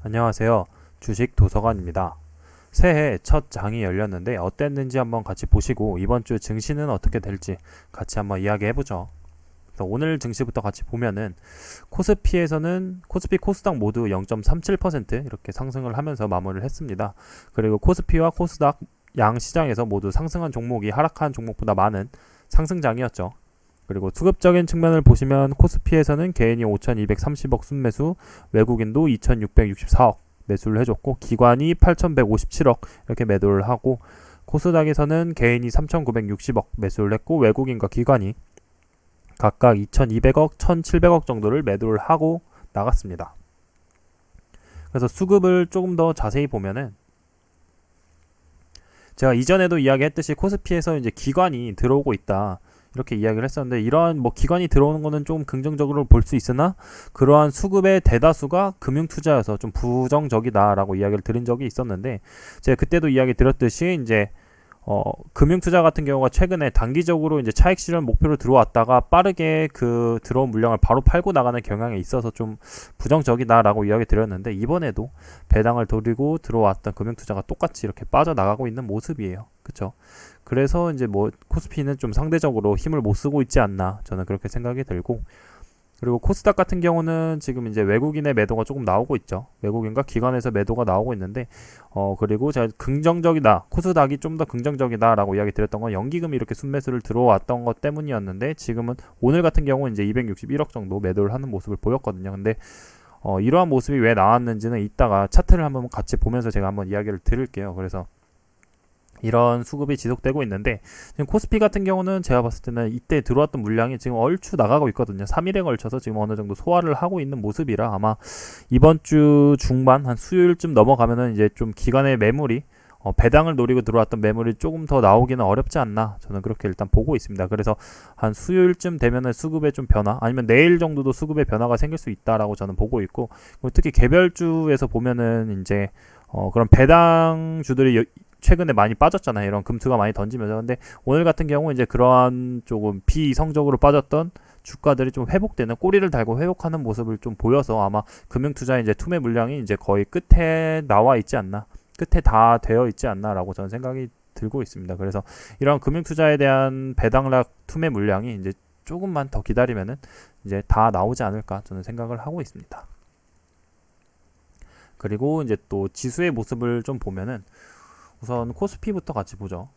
안녕하세요. 주식 도서관입니다. 새해 첫 장이 열렸는데 어땠는지 한번 같이 보시고 이번 주 증시는 어떻게 될지 같이 한번 이야기해보죠. 오늘 증시부터 같이 보면은 코스피에서는 코스피 코스닥 모두 0.37% 이렇게 상승을 하면서 마무리를 했습니다. 그리고 코스피와 코스닥 양 시장에서 모두 상승한 종목이 하락한 종목보다 많은 상승장이었죠. 그리고 수급적인 측면을 보시면 코스피에서는 개인이 5,230억 순매수, 외국인도 2,664억 매수를 해줬고 기관이 8,157억 이렇게 매도를 하고 코스닥에서는 개인이 3,960억 매수를 했고 외국인과 기관이 각각 2,200억, 1,700억 정도를 매도를 하고 나갔습니다. 그래서 수급을 조금 더 자세히 보면은 제가 이전에도 이야기했듯이 코스피에서 이제 기관이 들어오고 있다. 이렇게 이야기를 했었는데 이러한 뭐 기관이 들어오는 거는 좀 긍정적으로 볼 수 있으나 그러한 수급의 대다수가 금융투자여서 좀 부정적이다라고 이야기를 드린 적이 있었는데 제가 그때도 이야기 드렸듯이 이제 금융투자 같은 경우가 최근에 단기적으로 이제 차익 실현 목표로 들어왔다가 빠르게 그 들어온 물량을 바로 팔고 나가는 경향이 있어서 좀 부정적이다라고 이야기 드렸는데 이번에도 배당을 돌리고 들어왔던 금융투자가 똑같이 이렇게 빠져나가고 있는 모습이에요. 그쵸? 그래서 이제 뭐 코스피는 좀 상대적으로 힘을 못 쓰고 있지 않나 저는 그렇게 생각이 들고 그리고 코스닥 같은 경우는 지금 이제 외국인의 매도가 조금 나오고 있죠. 외국인과 기관에서 매도가 나오고 있는데, 그리고 제가 긍정적이다, 코스닥이 좀 더 긍정적이다라고 이야기 드렸던 건 연기금이 이렇게 순매수를 들어왔던 것 때문이었는데, 지금은 오늘 같은 경우는 이제 261억 정도 매도를 하는 모습을 보였거든요. 근데, 이러한 모습이 왜 나왔는지는 이따가 차트를 한번 같이 보면서 제가 한번 이야기를 드릴게요. 그래서, 이런 수급이 지속되고 있는데 지금 코스피 같은 경우는 제가 봤을 때는 이때 들어왔던 물량이 지금 얼추 나가고 있거든요. 3일에 걸쳐서 지금 어느 정도 소화를 하고 있는 모습이라 아마 이번 주 중반 한 수요일쯤 넘어가면은 이제 좀 기관의 매물이 배당을 노리고 들어왔던 매물이 조금 더 나오기는 어렵지 않나 저는 그렇게 일단 보고 있습니다. 그래서 한 수요일쯤 되면은 수급의 좀 변화 아니면 내일 정도도 수급의 변화가 생길 수 있다라고 저는 보고 있고 특히 개별주에서 보면은 이제 그런 배당주들이 최근에 많이 빠졌잖아요. 이런 금투가 많이 던지면서. 근데 오늘 같은 경우 이제 그러한 조금 비이성적으로 빠졌던 주가들이 좀 회복되는 꼬리를 달고 회복하는 모습을 좀 보여서 아마 금융투자의 이제 투매 물량이 이제 거의 끝에 나와 있지 않나. 끝에 다 되어 있지 않나라고 저는 생각이 들고 있습니다. 그래서 이런 금융투자에 대한 배당락 투매 물량이 이제 조금만 더 기다리면은 이제 다 나오지 않을까 저는 생각을 하고 있습니다. 그리고 이제 또 지수의 모습을 좀 보면은 우선 코스피부터 같이 보죠.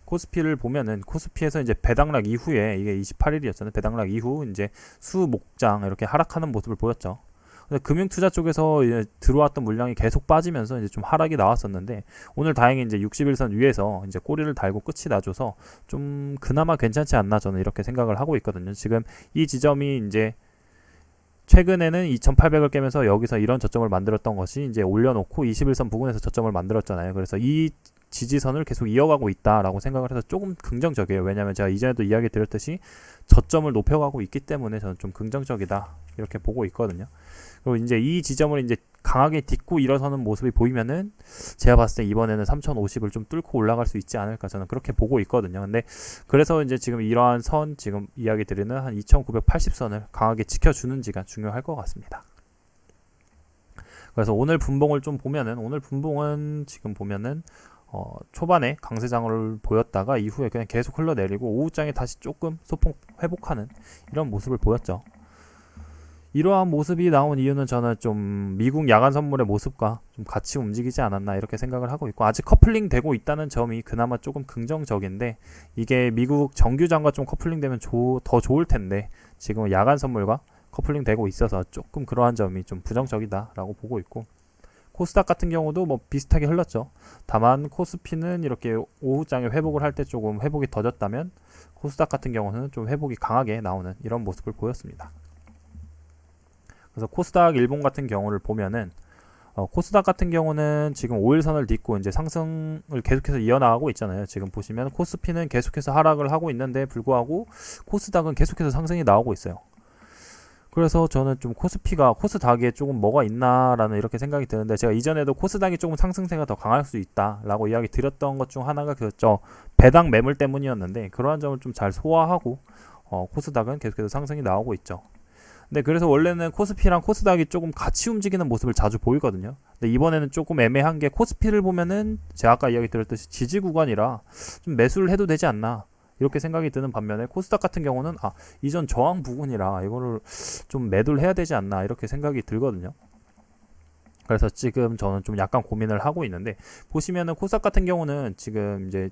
코스피를 보면은 코스피에서 이제 배당락 이후에 이게 28일이었잖아요. 배당락 이후 이제 수 목장 이렇게 하락하는 모습을 보였죠. 근데 금융투자 쪽에서 이제 들어왔던 물량이 계속 빠지면서 이제 좀 하락이 나왔었는데 오늘 다행히 이제 61선 위에서 이제 꼬리를 달고 끝이 나줘서 좀 그나마 괜찮지 않나 저는 이렇게 생각을 하고 있거든요. 지금 이 지점이 이제 최근에는 2800을 깨면서 여기서 이런 저점을 만들었던 것이 이제 올려놓고 21선 부근에서 저점을 만들었잖아요. 그래서 이 지지선을 계속 이어가고 있다라고 생각을 해서 조금 긍정적이에요. 왜냐하면 제가 이전에도 이야기 드렸듯이 저점을 높여가고 있기 때문에 저는 좀 긍정적이다 이렇게 보고 있거든요. 그리고 이제 이 지점을 이제 강하게 딛고 일어서는 모습이 보이면은 제가 봤을 때 이번에는 3050을 좀 뚫고 올라갈 수 있지 않을까 저는 그렇게 보고 있거든요. 근데 그래서 이제 지금 이러한 선 지금 이야기 드리는 한 2980선을 강하게 지켜주는지가 중요할 것 같습니다. 그래서 오늘 분봉을 좀 보면은 오늘 분봉은 지금 보면은 초반에 강세장을 보였다가 이후에 그냥 계속 흘러내리고 오후장에 다시 조금 소폭 회복하는 이런 모습을 보였죠. 이러한 모습이 나온 이유는 저는 좀 미국 야간 선물의 모습과 좀 같이 움직이지 않았나 이렇게 생각을 하고 있고 아직 커플링 되고 있다는 점이 그나마 조금 긍정적인데 이게 미국 정규장과 좀 커플링 되면 더 좋을 텐데 지금은 야간 선물과 커플링 되고 있어서 조금 그러한 점이 좀 부정적이다라고 보고 있고 코스닥 같은 경우도 뭐 비슷하게 흘렀죠. 다만 코스피는 이렇게 오후장에 회복을 할 때 조금 회복이 더뎠다면 코스닥 같은 경우는 좀 회복이 강하게 나오는 이런 모습을 보였습니다. 그래서 코스닥 일본 같은 경우를 보면은 코스닥 같은 경우는 지금 5일선을 딛고 이제 상승을 계속해서 이어나가고 있잖아요. 지금 보시면 코스피는 계속해서 하락을 하고 있는데 불구하고 코스닥은 계속해서 상승이 나오고 있어요. 그래서 저는 좀 코스닥에 조금 뭐가 있나라는 이렇게 생각이 드는데 제가 이전에도 코스닥이 조금 상승세가 더 강할 수 있다라고 이야기 드렸던 것 중 하나가 그저 배당 매물 때문이었는데 그러한 점을 좀 잘 소화하고 코스닥은 계속해서 상승이 나오고 있죠. 네, 그래서 원래는 코스피랑 코스닥이 조금 같이 움직이는 모습을 자주 보이거든요. 근데 이번에는 조금 애매한 게 코스피를 보면은 제가 아까 이야기 드렸듯이 지지 구간이라 좀 매수를 해도 되지 않나 이렇게 생각이 드는 반면에 코스닥 같은 경우는 이전 저항 부근이라 이거를 좀 매도를 해야 되지 않나 이렇게 생각이 들거든요. 그래서 지금 저는 좀 약간 고민을 하고 있는데 보시면은 코스닥 같은 경우는 지금 이제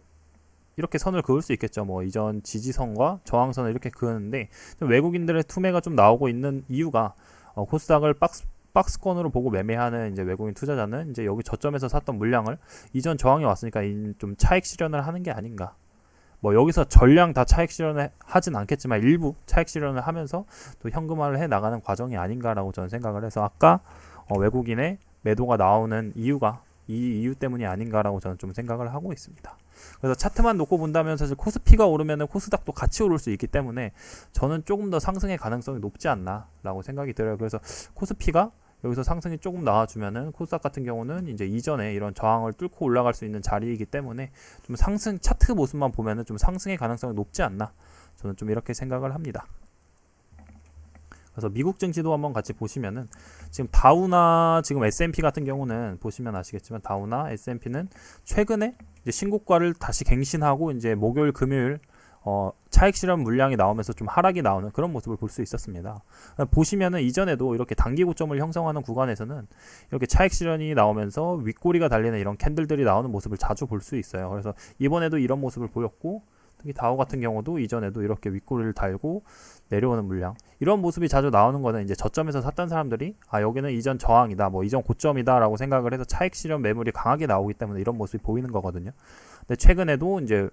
이렇게 선을 그을 수 있겠죠. 뭐 이전 지지선과 저항선을 이렇게 그었는데 외국인들의 투매가 좀 나오고 있는 이유가 코스닥을 박스권으로 보고 매매하는 이제 외국인 투자자는 이제 여기 저점에서 샀던 물량을 이전 저항이 왔으니까 좀 차익 실현을 하는 게 아닌가. 뭐 여기서 전량 다 차익 실현을 하진 않겠지만 일부 차익 실현을 하면서 또 현금화를 해 나가는 과정이 아닌가라고 저는 생각을 해서 아까 외국인의 매도가 나오는 이유가 이 이유 때문이 아닌가라고 저는 좀 생각을 하고 있습니다. 그래서 차트만 놓고 본다면 사실 코스피가 오르면 코스닥도 같이 오를 수 있기 때문에 저는 조금 더 상승의 가능성이 높지 않나 라고 생각이 들어요. 그래서 코스피가 여기서 상승이 조금 나와주면은 코스닥 같은 경우는 이제 이전에 이런 저항을 뚫고 올라갈 수 있는 자리이기 때문에 좀 상승 차트 모습만 보면은 좀 상승의 가능성이 높지 않나 저는 좀 이렇게 생각을 합니다. 그래서 미국 증시도 한번 같이 보시면은 지금 다우나 지금 S&P 같은 경우는 보시면 아시겠지만 다우나 S&P는 최근에 이제 신고가를 다시 갱신하고 이제 목요일 금요일 차익 실현 물량이 나오면서 좀 하락이 나오는 그런 모습을 볼 수 있었습니다. 보시면은 이전에도 이렇게 단기 고점을 형성하는 구간에서는 이렇게 차익 실현이 나오면서 윗꼬리가 달리는 이런 캔들들이 나오는 모습을 자주 볼 수 있어요. 그래서 이번에도 이런 모습을 보였고 특히 다우 같은 경우도 이전에도 이렇게 윗꼬리를 달고 내려오는 물량 이런 모습이 자주 나오는 거는 이제 저점에서 샀던 사람들이 여기는 이전 저항이다 뭐 이전 고점이다 라고 생각을 해서 차익 실현 매물이 강하게 나오기 때문에 이런 모습이 보이는 거거든요. 근데 최근에도 이제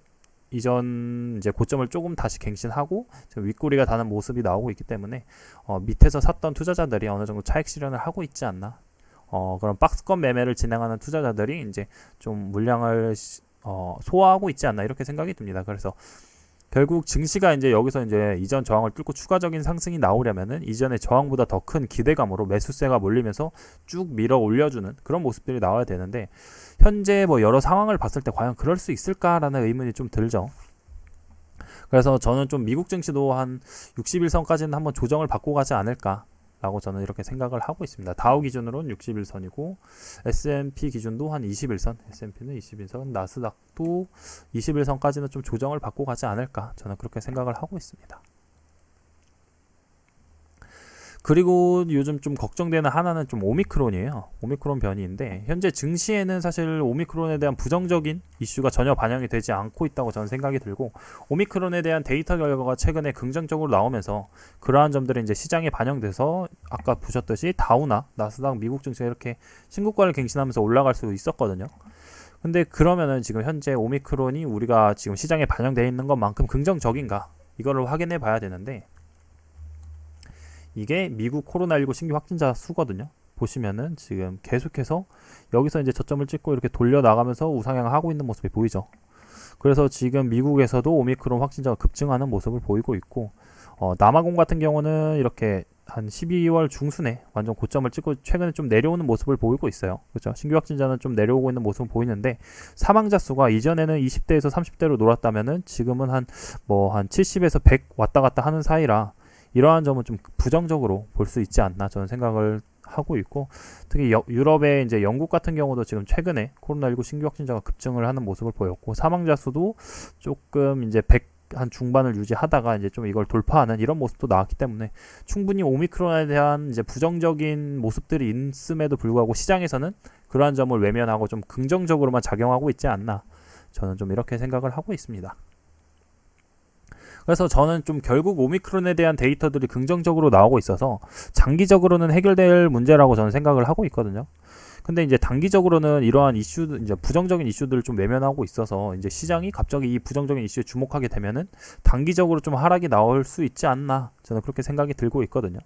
이전 이제 고점을 조금 다시 갱신하고 윗꼬리가 다는 모습이 나오고 있기 때문에 밑에서 샀던 투자자들이 어느 정도 차익 실현을 하고 있지 않나. 그런 박스권 매매를 진행하는 투자자들이 이제 좀 물량을 소화하고 있지 않나 이렇게 생각이 듭니다. 그래서 결국 증시가 이제 여기서 이제 이전 저항을 뚫고 추가적인 상승이 나오려면은 이전의 저항보다 더 큰 기대감으로 매수세가 몰리면서 쭉 밀어 올려주는 그런 모습들이 나와야 되는데 현재 뭐 여러 상황을 봤을 때 과연 그럴 수 있을까라는 의문이 좀 들죠. 그래서 저는 좀 미국 증시도 한 60일선까지는 한번 조정을 받고 가지 않을까 라고 저는 이렇게 생각을 하고 있습니다. 다우 기준으로는 61선이고 S&P 기준도 한 21선, S&P는 21선, 나스닥도 21선까지는 좀 조정을 받고 가지 않을까 저는 그렇게 생각을 하고 있습니다. 그리고 요즘 좀 걱정되는 하나는 좀 오미크론이에요. 오미크론 변이인데 현재 증시에는 사실 오미크론에 대한 부정적인 이슈가 전혀 반영이 되지 않고 있다고 저는 생각이 들고 오미크론에 대한 데이터 결과가 최근에 긍정적으로 나오면서 그러한 점들이 이제 시장에 반영돼서 아까 보셨듯이 다우나 나스닥 미국 증시가 이렇게 신고가를 갱신하면서 올라갈 수 있었거든요. 근데 그러면은 지금 현재 오미크론이 우리가 지금 시장에 반영되어 있는 것만큼 긍정적인가 이거를 확인해 봐야 되는데 이게 미국 코로나19 신규 확진자 수거든요. 보시면은 지금 계속해서 여기서 이제 저점을 찍고 이렇게 돌려 나가면서 우상향을 하고 있는 모습이 보이죠. 그래서 지금 미국에서도 오미크론 확진자가 급증하는 모습을 보이고 있고 남아공 같은 경우는 이렇게 한 12월 중순에 완전 고점을 찍고 최근에 좀 내려오는 모습을 보이고 있어요. 그렇죠? 신규 확진자는 좀 내려오고 있는 모습은 보이는데 사망자 수가 이전에는 20대에서 30대로 놀았다면은 지금은 한 70에서 100 왔다 갔다 하는 사이라 이러한 점은 좀 부정적으로 볼 수 있지 않나 저는 생각을 하고 있고 특히 유럽의 이제 영국 같은 경우도 지금 최근에 코로나19 신규 확진자가 급증을 하는 모습을 보였고 사망자 수도 조금 이제 100 한 중반을 유지하다가 이제 좀 이걸 돌파하는 이런 모습도 나왔기 때문에 충분히 오미크론에 대한 이제 부정적인 모습들이 있음에도 불구하고 시장에서는 그러한 점을 외면하고 좀 긍정적으로만 작용하고 있지 않나 저는 좀 이렇게 생각을 하고 있습니다. 그래서 저는 좀 결국 오미크론에 대한 데이터들이 긍정적으로 나오고 있어서 장기적으로는 해결될 문제라고 저는 생각을 하고 있거든요. 근데 이제 단기적으로는 이러한 이슈, 이제 부정적인 이슈들을 좀 외면하고 있어서 이제 시장이 갑자기 이 부정적인 이슈에 주목하게 되면은 단기적으로 좀 하락이 나올 수 있지 않나 저는 그렇게 생각이 들고 있거든요.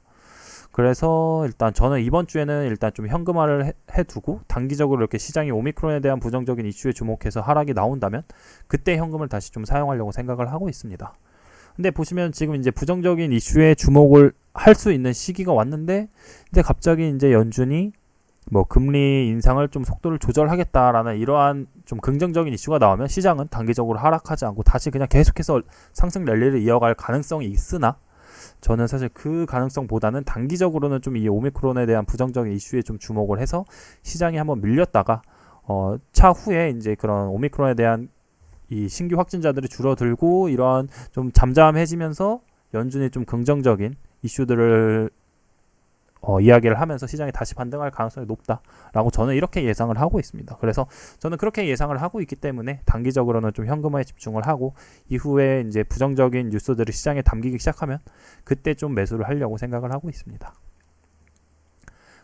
그래서 일단 저는 이번 주에는 일단 좀 현금화를 해두고 단기적으로 이렇게 시장이 오미크론에 대한 부정적인 이슈에 주목해서 하락이 나온다면 그때 현금을 다시 좀 사용하려고 생각을 하고 있습니다. 근데 보시면 지금 이제 부정적인 이슈에 주목을 할 수 있는 시기가 왔는데 근데 갑자기 이제 연준이 뭐 금리 인상을 좀 속도를 조절하겠다라는 이러한 좀 긍정적인 이슈가 나오면 시장은 단기적으로 하락하지 않고 다시 그냥 계속해서 상승 랠리를 이어갈 가능성이 있으나 저는 사실 그 가능성보다는 단기적으로는 좀 이 오미크론에 대한 부정적인 이슈에 좀 주목을 해서 시장이 한번 밀렸다가 차후에 이제 그런 오미크론에 대한 이 신규 확진자들이 줄어들고 이런 좀 잠잠해지면서 연준이 좀 긍정적인 이슈들을 이야기를 하면서 시장이 다시 반등할 가능성이 높다라고 저는 이렇게 예상을 하고 있습니다. 그래서 저는 그렇게 예상을 하고 있기 때문에 단기적으로는 좀 현금화에 집중을 하고 이후에 이제 부정적인 뉴스들이 시장에 담기기 시작하면 그때 좀 매수를 하려고 생각을 하고 있습니다.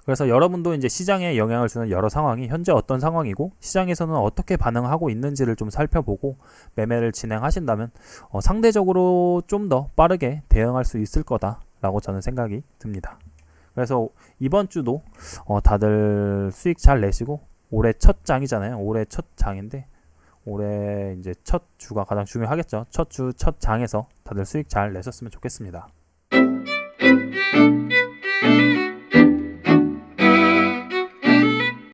그래서 여러분도 이제 시장에 영향을 주는 여러 상황이 현재 어떤 상황이고 시장에서는 어떻게 반응하고 있는지를 좀 살펴보고 매매를 진행하신다면 상대적으로 좀 더 빠르게 대응할 수 있을 거다라고 저는 생각이 듭니다. 그래서 이번 주도 다들 수익 잘 내시고 올해 첫 장이잖아요. 올해 첫 장인데 올해 이제 첫 주가 가장 중요하겠죠. 첫 주 첫 장에서 다들 수익 잘 내셨으면 좋겠습니다.